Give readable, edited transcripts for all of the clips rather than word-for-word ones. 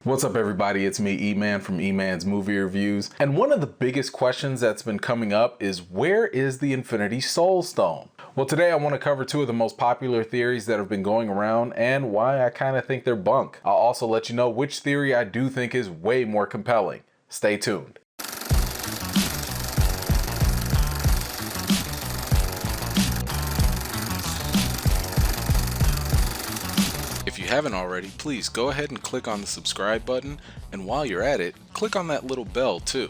What's up everybody, it's me E-Man from E-Man's Movie Reviews, and one of the biggest questions that's been coming up is where is the Infinity Soul Stone? Well, today I want to cover two of the most popular theories that have been going around and why I kind of think they're bunk. I'll also let you know which theory I do think is way more compelling. Stay tuned. If you haven't already, please go ahead and click on the subscribe button, and while you're at it, click on that little bell too.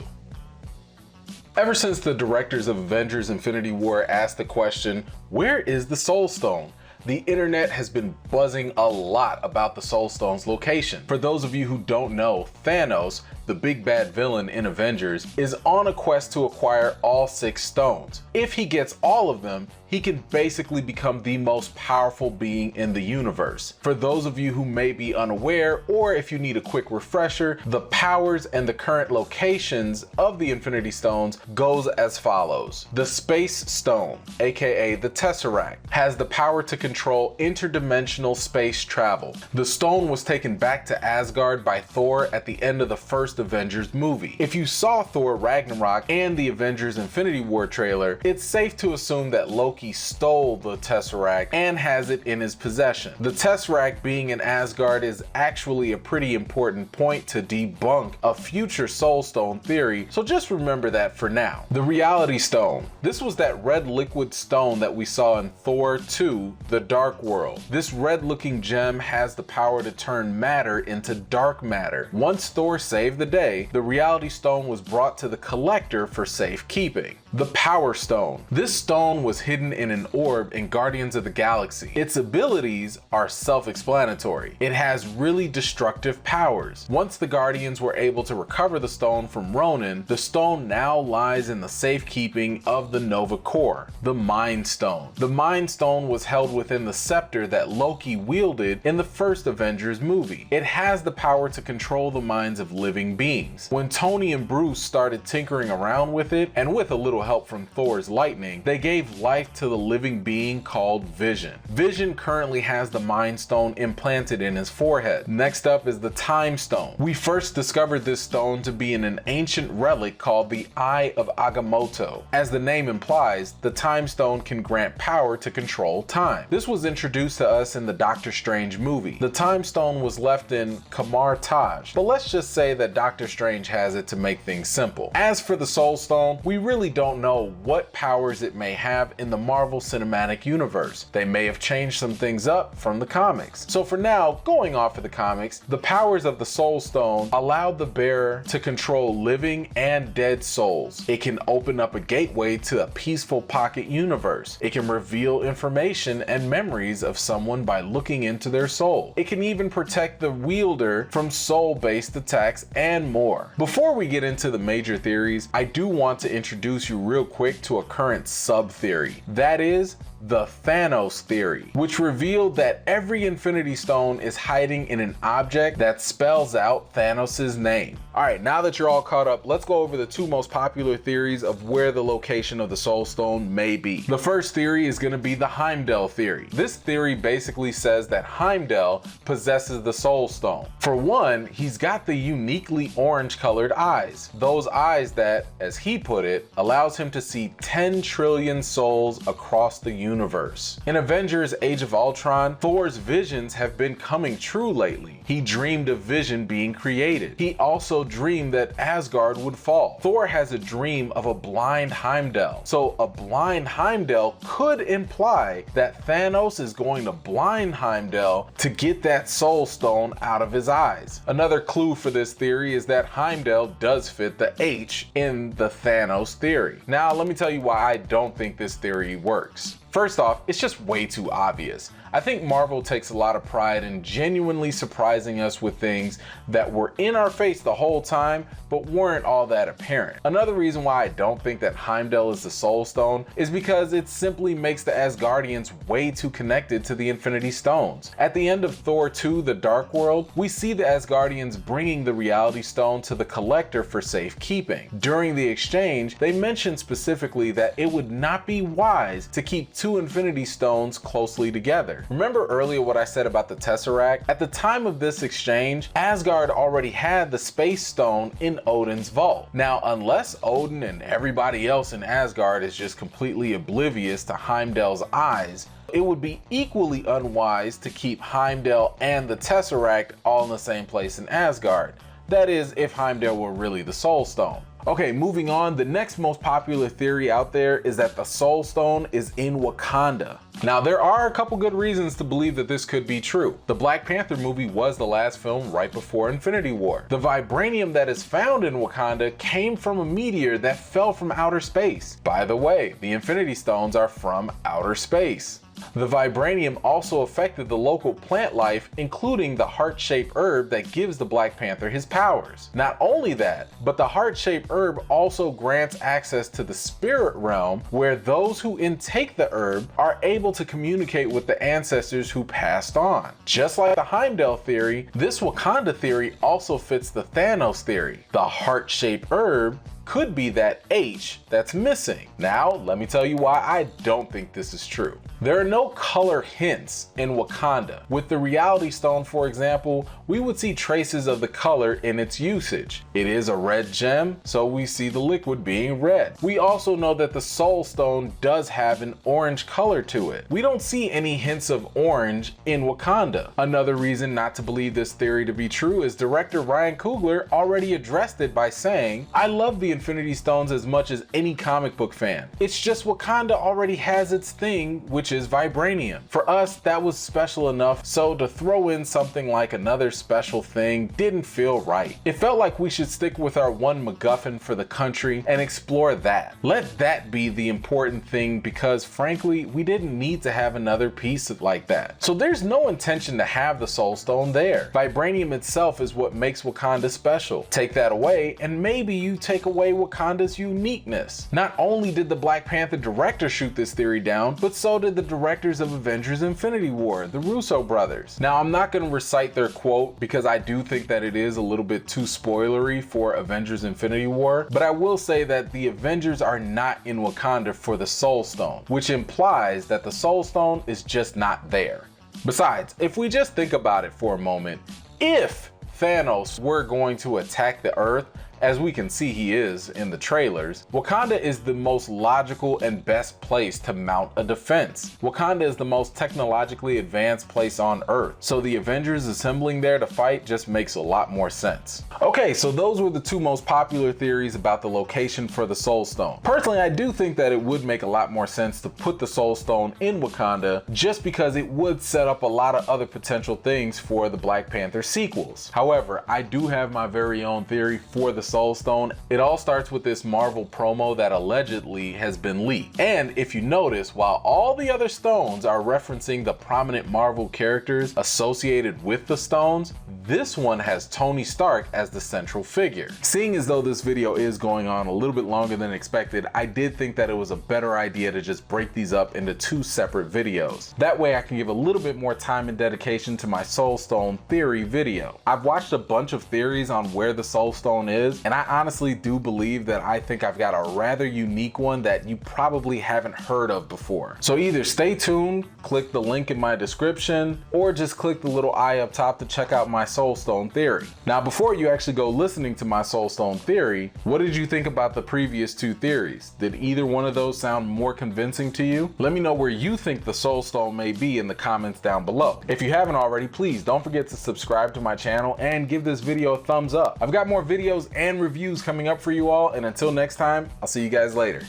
Ever since the directors of Avengers Infinity War asked the question, where is the Soul Stone? The internet has been buzzing a lot about the Soul Stone's location. For those of you who don't know, Thanos, the big bad villain in Avengers, is on a quest to acquire all 6 stones. If he gets all of them, he can basically become the most powerful being in the universe. For those of you who may be unaware, or if you need a quick refresher, the powers and the current locations of the Infinity Stones goes as follows. The Space Stone, aka the Tesseract, has the power to control interdimensional space travel. The stone was taken back to Asgard by Thor at the end of the first Avengers movie. If you saw Thor Ragnarok and the Avengers Infinity War trailer, it's safe to assume that Loki stole the Tesseract and has it in his possession. The Tesseract being in Asgard is actually a pretty important point to debunk a future Soul Stone theory, so just remember that for now. The Reality Stone. This was that red liquid stone that we saw in Thor 2, The Dark World. This red looking gem has the power to turn matter into dark matter. Once Thor saved the day, the Reality Stone was brought to the Collector for safekeeping. The Power Stone. This stone was hidden in an orb in Guardians of the Galaxy. Its abilities are self-explanatory. It has really destructive powers. Once the Guardians were able to recover the stone from Ronan, the stone now lies in the safekeeping of the Nova Corps. The Mind Stone. The Mind Stone was held within the scepter that Loki wielded in the first Avengers movie. It has the power to control the minds of living beings. When Tony and Bruce started tinkering around with it, and with a little help from Thor's lightning, they gave life to the living being called Vision. Vision currently has the Mind Stone implanted in his forehead. Next up is the Time Stone. We first discovered this stone to be in an ancient relic called the Eye of Agamotto. As the name implies, the Time Stone can grant power to control time. This was introduced to us in the Doctor Strange movie. The Time Stone was left in Kamar Taj, but let's just say that Doctor Strange has it to make things simple. As for the Soul Stone, we really don't know what powers it may have in the Marvel Cinematic Universe. They may have changed some things up from the comics. So for now, going off of the comics, the powers of the Soul Stone allowed the bearer to control living and dead souls. It can open up a gateway to a peaceful pocket universe. It can reveal information and memories of someone by looking into their soul. It can even protect the wielder from soul-based attacks and more. Before we get into the major theories, I do want to introduce you real quick to a current sub-theory. That is the Thanos theory, which revealed that every Infinity Stone is hiding in an object that spells out Thanos' name. Alright, now that you're all caught up, let's go over the two most popular theories of where the location of the Soul Stone may be. The first theory is going to be the Heimdall Theory. This theory basically says that Heimdall possesses the Soul Stone. For one, he's got the uniquely orange colored eyes. Those eyes that, as he put it, allows him to see 10 trillion souls across the universe. In Avengers Age of Ultron, Thor's visions have been coming true lately. He dreamed of Vision being created. He also dreamed that Asgard would fall. Thor has a dream of a blind Heimdall. So a blind Heimdall could imply that Thanos is going to blind Heimdall to get that Soul Stone out of his eyes. Another clue for this theory is that Heimdall does fit the H in the Thanos theory. Now let me tell you why I don't think this theory works. First off, it's just way too obvious. I think Marvel takes a lot of pride in genuinely surprising us with things that were in our face the whole time, but weren't all that apparent. Another reason why I don't think that Heimdall is the Soul Stone is because it simply makes the Asgardians way too connected to the Infinity Stones. At the end of Thor 2, The Dark World, we see the Asgardians bringing the Reality Stone to the Collector for safekeeping. During the exchange, they mentioned specifically that it would not be wise to keep two Infinity Stones closely together. here. Remember earlier what I said about the Tesseract? At the time of this exchange, Asgard already had the Space Stone in Odin's vault. Now, unless Odin and everybody else in Asgard is just completely oblivious to Heimdall's eyes, it would be equally unwise to keep Heimdall and the Tesseract all in the same place in Asgard. That is, if Heimdall were really the Soul Stone. Okay, moving on, the next most popular theory out there is that the Soul Stone is in Wakanda. Now, there are a couple good reasons to believe that this could be true. The Black Panther movie was the last film right before Infinity War. The vibranium that is found in Wakanda came from a meteor that fell from outer space. By the way, the Infinity Stones are from outer space. The vibranium also affected the local plant life, including the heart-shaped herb that gives the Black Panther his powers. Not only that, but the heart-shaped herb also grants access to the spirit realm, where those who intake the herb are able to communicate with the ancestors who passed on. Just like the Heimdall theory, this Wakanda theory also fits the Thanos theory. The heart-shaped herb could be that H that's missing. Now, let me tell you why I don't think this is true. There are no color hints in Wakanda. With the Reality Stone, for example, we would see traces of the color in its usage. It is a red gem, so we see the liquid being red. We also know that the Soul Stone does have an orange color to it. We don't see any hints of orange in Wakanda. Another reason not to believe this theory to be true is director Ryan Coogler already addressed it by saying, "I love the Infinity Stones as much as any comic book fan. It's just Wakanda already has its thing, which is vibranium. For us, that was special enough, so to throw in something like another special thing didn't feel right. It felt like we should stick with our one MacGuffin for the country and explore that. Let that be the important thing, because frankly, we didn't need to have another piece like that." So there's no intention to have the Soul Stone there. Vibranium itself is what makes Wakanda special. Take that away, and maybe you take away Wakanda's uniqueness. Not only did the Black Panther director shoot this theory down, but so did the directors of Avengers Infinity War, the Russo brothers. Now, I'm not going to recite their quote because I do think that it is a little bit too spoilery for Avengers Infinity War, but I will say that the Avengers are not in Wakanda for the Soul Stone, which implies that the Soul Stone is just not there. Besides, if we just think about it for a moment, if Thanos were going to attack the Earth, as we can see he is in the trailers, Wakanda is the most logical and best place to mount a defense. Wakanda is the most technologically advanced place on Earth, so the Avengers assembling there to fight just makes a lot more sense. Okay, so those were the two most popular theories about the location for the Soul Stone. Personally, I do think that it would make a lot more sense to put the Soul Stone in Wakanda, just because it would set up a lot of other potential things for the Black Panther sequels. However, I do have my very own theory for the Soul Stone. It all starts with this Marvel promo that allegedly has been leaked. And if you notice, while all the other stones are referencing the prominent Marvel characters associated with the stones, this one has Tony Stark as the central figure. Seeing as though this video is going on a little bit longer than expected, I did think that it was a better idea to just break these up into two separate videos. That way I can give a little bit more time and dedication to my Soul Stone theory video. I've watched a bunch of theories on where the Soul Stone is, and I honestly do believe that I think I've got a rather unique one that you probably haven't heard of before. So either stay tuned, click the link in my description, or just click the little eye up top to check out my Soul Stone theory. Now, before you actually go listening to my Soul Stone theory, what did you think about the previous two theories? Did either one of those sound more convincing to you? Let me know where you think the Soul Stone may be in the comments down below. If you haven't already, please don't forget to subscribe to my channel and give this video a thumbs up. I've got more videos and reviews coming up for you all, and until next time, I'll see you guys later.